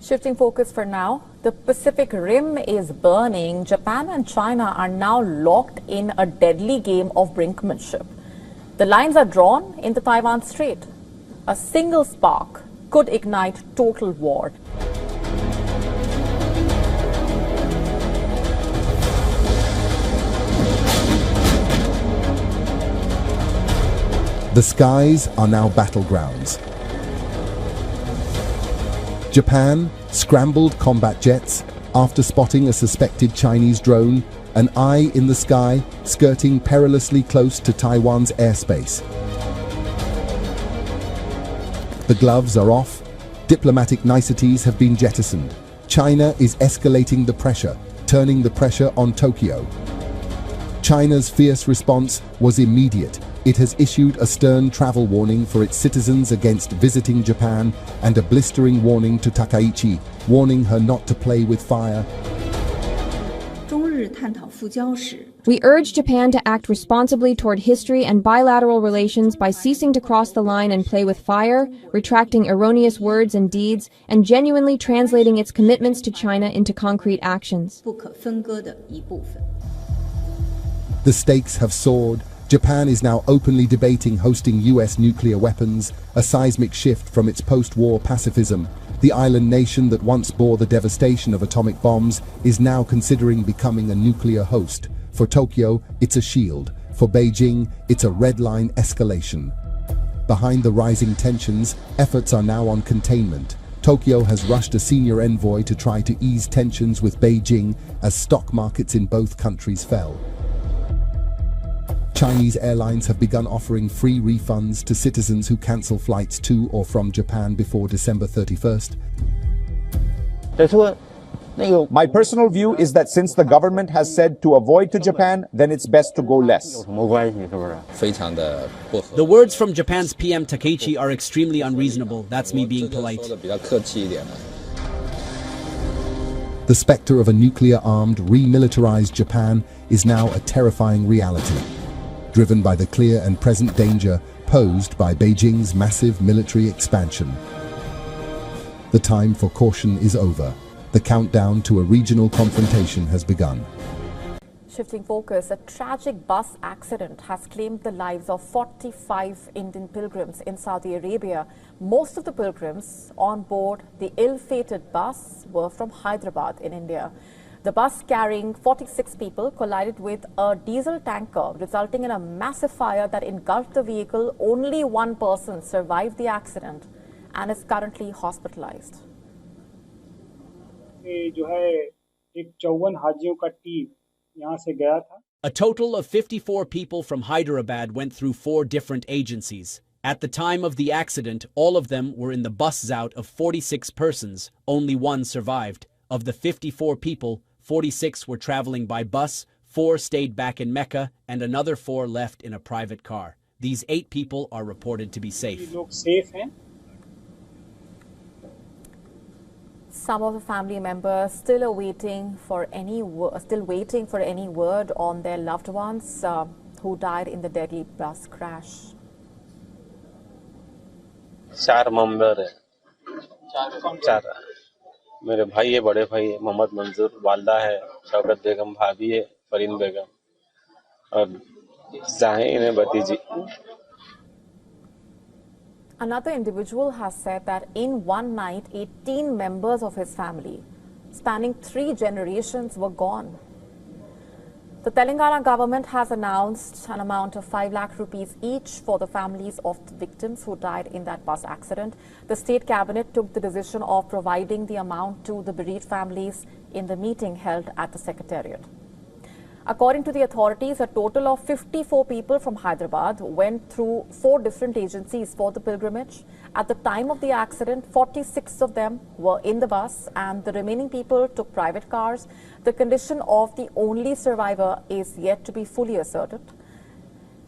Shifting focus for now, the Pacific Rim is burning. Japan and China are now locked in a deadly game of brinkmanship. The lines are drawn in the Taiwan Strait. A single spark could ignite total war. The skies are now battlegrounds. Japan scrambled combat jets after spotting a suspected Chinese drone, an eye in the sky skirting perilously close to Taiwan's airspace. The gloves are off. Diplomatic niceties have been jettisoned. China is escalating the pressure, turning the pressure on Tokyo. China's fierce response was immediate. It has issued a stern travel warning for its citizens against visiting Japan and a blistering warning to Takaichi, warning her not to play with fire. We urge Japan to act responsibly toward history and bilateral relations by ceasing to cross the line and play with fire, retracting erroneous words and deeds, and genuinely translating its commitments to China into concrete actions. The stakes have soared. Japan is now openly debating hosting US nuclear weapons, a seismic shift from its post-war pacifism. The island nation that once bore the devastation of atomic bombs is now considering becoming a nuclear host. For Tokyo, it's a shield. For Beijing, it's a red line escalation. Behind the rising tensions, efforts are now on containment. Tokyo has rushed a senior envoy to try to ease tensions with Beijing as stock markets in both countries fell. Chinese airlines have begun offering free refunds to citizens who cancel flights to or from Japan before December 31st. My personal view is that since the government has said to avoid to Japan, then it's best to go less. The words from Japan's PM Takaichi are extremely unreasonable. That's me being polite. The specter of a nuclear-armed, remilitarized Japan is now a terrifying reality, driven by the clear and present danger posed by Beijing's massive military expansion. The time for caution is over. The countdown to a regional confrontation has begun. Shifting focus, a tragic bus accident has claimed the lives of 45 Indian pilgrims in Saudi Arabia. Most of the pilgrims on board the ill-fated bus were from Hyderabad in India. The bus carrying 46 people collided with a diesel tanker, resulting in a massive fire that engulfed the vehicle. Only one person survived the accident and is currently hospitalized. A total of 54 people from Hyderabad went through 4 different agencies. At the time of the accident, all of them were in the bus route of 46 persons. Only one survived. Of the 54 people, 46 were traveling by bus, 4 stayed back in Mecca, and another 4 left in a private car. These 8 people are reported to be safe. Some of the family members still waiting for any word on their loved ones who died in the deadly bus crash. 4 member है 4 मेरे भाई है बड़े भाई है मोहम्मद मंजूर वालदा है शौकत बेगम भाभी है फरीन बेगम और जाहिन है भतीजी. Another individual has said that in one night 18 members of his family spanning 3 generations were gone. The Telangana government has announced an amount of 5 lakh rupees each for the families of the victims who died in that bus accident. The state cabinet took the decision of providing the amount to the bereaved families in the meeting held at the secretariat. According to the authorities, a total of 54 people from Hyderabad went through 4 different agencies for the pilgrimage. At the time of the accident, 46 of them were in the bus and the remaining people took private cars. The condition of the only survivor is yet to be fully ascertained.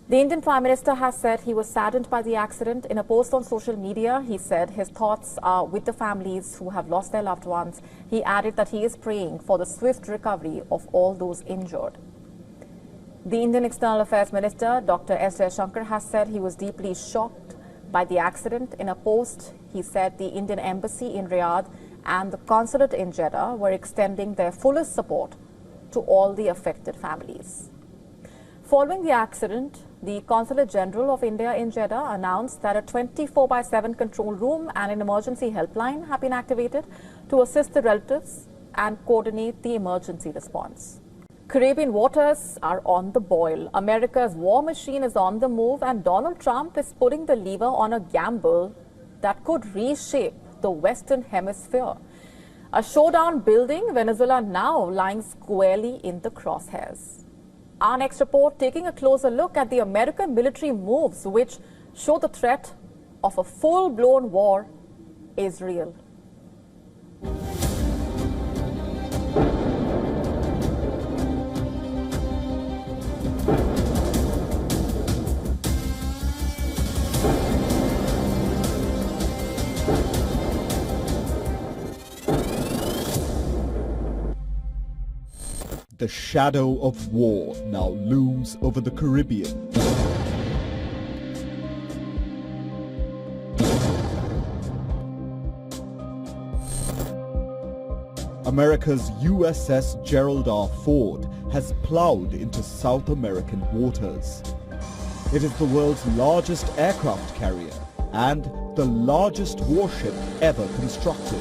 The Indian Prime Minister has said he was saddened by the accident. In a post on social media, he said his thoughts are with the families who have lost their loved ones. He added that he is praying for the swift recovery of all those injured. The Indian External Affairs Minister, Dr. S. Jaishankar, has said he was deeply shocked by the accident. In a post, he said the Indian Embassy in Riyadh and the consulate in Jeddah were extending their fullest support to all the affected families. Following the accident, the Consulate General of India in Jeddah announced that a 24/7 control room and an emergency helpline have been activated to assist the relatives and coordinate the emergency response. Caribbean waters are on the boil. America's war machine is on the move, and Donald Trump is putting the lever on a gamble that could reshape the Western Hemisphere. A showdown building, Venezuela now lying squarely in the crosshairs. Our next report taking a closer look at the American military moves, which show the threat of a full-blown war is real. The shadow of war now looms over the Caribbean. America's USS Gerald R. Ford has plowed into South American waters. It is the world's largest aircraft carrier and the largest warship ever constructed.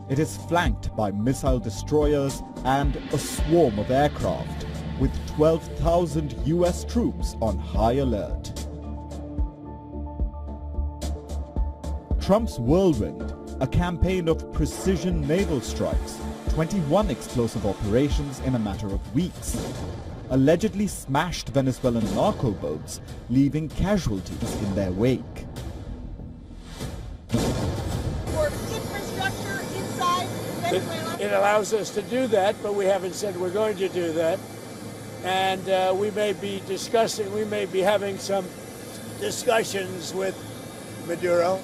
It is flanked by missile destroyers and a swarm of aircraft, with 12,000 US troops on high alert. Trump's whirlwind, a campaign of precision naval strikes, 21 explosive operations in a matter of weeks, allegedly smashed Venezuelan narco boats, leaving casualties in their wake. It allows us to do that, but we haven't said we're going to do that. And we may be having some discussions with Maduro,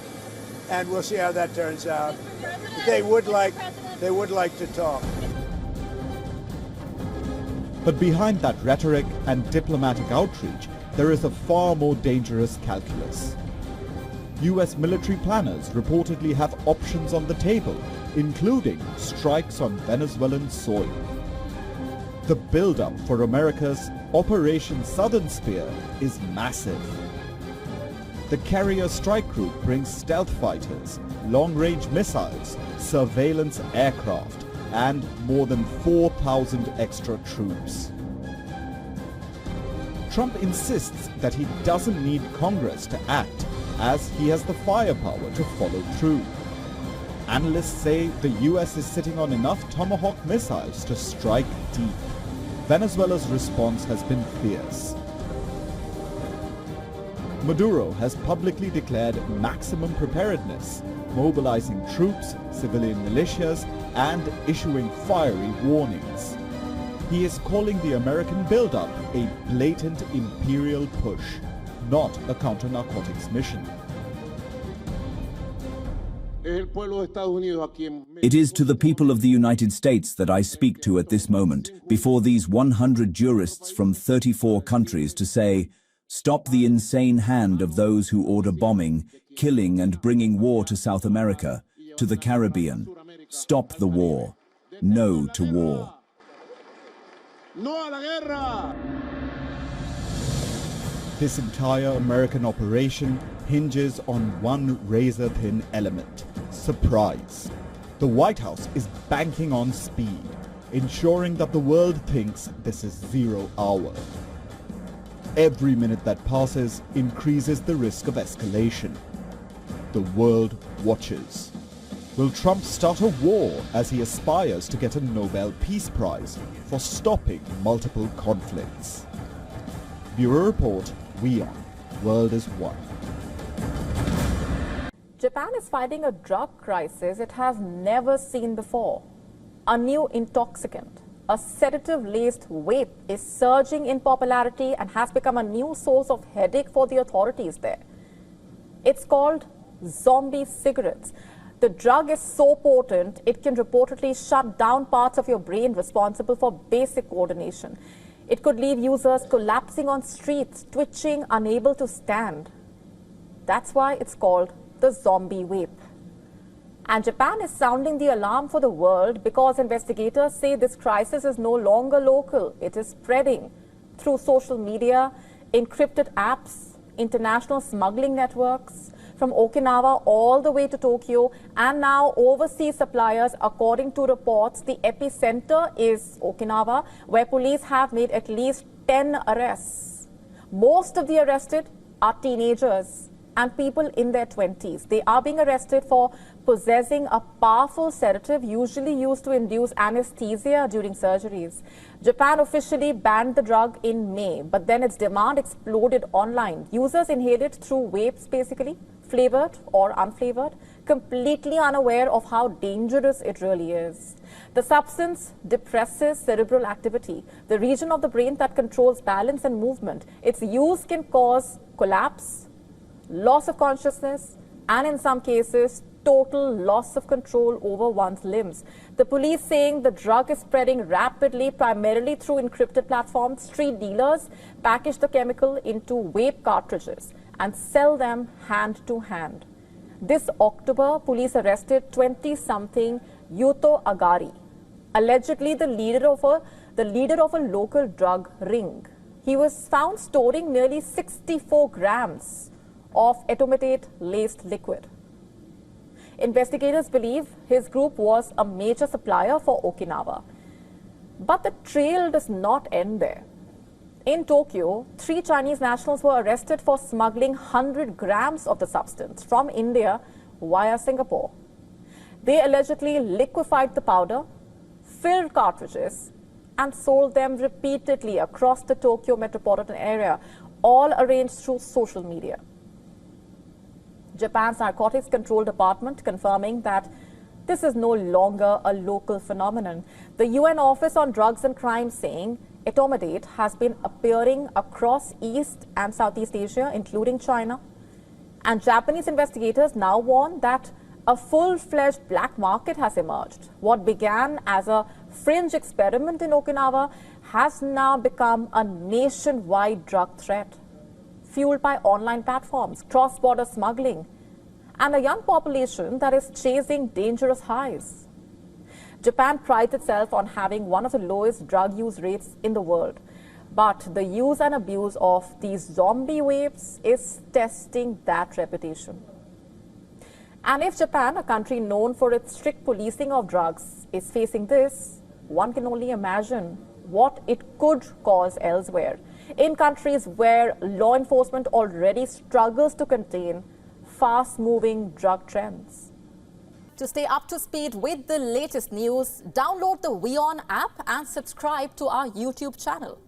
and we'll see how that turns out. They would like to talk. But behind that rhetoric and diplomatic outreach, there is a far more dangerous calculus. US military planners reportedly have options on the table, including strikes on Venezuelan soil. The build-up for America's Operation Southern Spear is massive. The carrier strike group brings stealth fighters, long-range missiles, surveillance aircraft, and more than 4,000 extra troops. Trump insists that he doesn't need Congress to act, as he has the firepower to follow through. Analysts say the US is sitting on enough Tomahawk missiles to strike deep. Venezuela's response has been fierce. Maduro has publicly declared maximum preparedness, mobilizing troops, civilian militias, and issuing fiery warnings. He is calling the American buildup a blatant imperial push, not a counter-narcotics mission. It is to the people of the United States that I speak to at this moment, before these 100 jurists from 34 countries, to say, stop the insane hand of those who order bombing, killing and bringing war to South America, to the Caribbean. Stop the war. No to war. This entire American operation hinges on one razor-thin element: surprise. The White House is banking on speed, ensuring that the world thinks this is 0 hour. Every minute that passes increases the risk of escalation. The world watches. Will Trump start a war as he aspires to get a Nobel Peace Prize for stopping multiple conflicts? Bureau Report, WION. World is One. Japan is fighting a drug crisis it has never seen before. A new intoxicant, a sedative-laced vape, is surging in popularity and has become a new source of headache for the authorities there. It's called zombie cigarettes. The drug is so potent, it can reportedly shut down parts of your brain responsible for basic coordination. It could leave users collapsing on streets, twitching, unable to stand. That's why it's called the zombie vape. And Japan is sounding the alarm for the world because investigators say this crisis is no longer local. It is spreading through social media, encrypted apps, international smuggling networks, from Okinawa all the way to Tokyo, and now overseas suppliers. According to reports, the epicenter is Okinawa, where police have made at least 10 arrests. Most of the arrested are teenagers and people in their 20s. They are being arrested for possessing a powerful sedative usually used to induce anesthesia during surgeries. Japan officially banned the drug in May, but then its demand exploded online. Users inhaled it through vapes, basically, flavored or unflavored, completely unaware of how dangerous it really is. The substance depresses cerebral activity, the region of the brain that controls balance and movement. Its use can cause collapse, loss of consciousness, and in some cases, total loss of control over one's limbs. The police saying the drug is spreading rapidly, primarily through encrypted platforms. Street dealers package the chemical into vape cartridges and sell them hand to hand. This October, police arrested 20-something Yuto Agari, allegedly the leader of a local drug ring. He was found storing nearly 64 grams of etomatate-laced liquid. Investigators believe his group was a major supplier for Okinawa. But the trail does not end there. In Tokyo, 3 Chinese nationals were arrested for smuggling 100 grams of the substance from India via Singapore. They allegedly liquefied the powder, filled cartridges, and sold them repeatedly across the Tokyo metropolitan area, all arranged through social media. Japan's Narcotics Control Department confirming that this is no longer a local phenomenon. The UN Office on Drugs and Crime saying etomidate has been appearing across East and Southeast Asia, including China. And Japanese investigators now warn that a full-fledged black market has emerged. What began as a fringe experiment in Okinawa has now become a nationwide drug threat, fueled by online platforms, cross-border smuggling, and a young population that is chasing dangerous highs. Japan prides itself on having one of the lowest drug use rates in the world. But the use and abuse of these zombie vapes is testing that reputation. And if Japan, a country known for its strict policing of drugs, is facing this, one can only imagine what it could cause elsewhere, in countries where law enforcement already struggles to contain fast-moving drug trends. To stay up to speed with the latest news, download the WION app and subscribe to our YouTube channel.